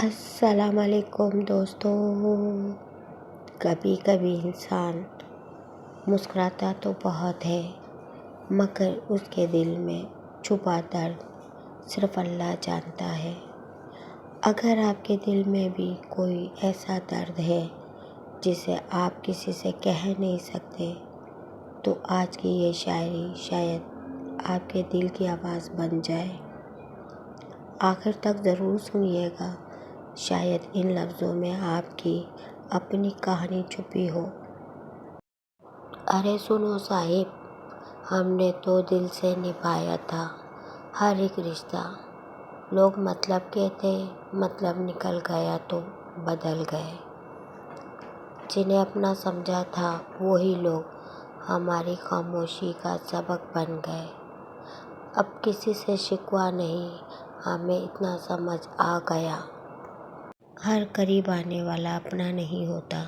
السلام علیکم دوستو۔ کبھی کبھی انسان مسکراتا تو بہت ہے، مگر اس کے دل میں چھپا درد صرف اللہ جانتا ہے۔ اگر آپ کے دل میں بھی کوئی ایسا درد ہے جسے آپ کسی سے کہہ نہیں سکتے، تو آج کی یہ شاعری شاید آپ کے دل کی آواز بن جائے۔ آخر تک ضرور سنیے گا، شاید ان لفظوں میں آپ کی اپنی کہانی چھپی ہو۔ ارے سنو صاحب، ہم نے تو دل سے نبھایا تھا ہر ایک رشتہ، لوگ مطلب کے تھے، مطلب نکل گیا تو بدل گئے۔ جنہیں اپنا سمجھا تھا وہی لوگ ہماری خاموشی کا سبق بن گئے۔ اب کسی سے شکوہ نہیں، ہمیں اتنا سمجھ آ گیا۔ ہر قریب آنے والا اپنا نہیں ہوتا۔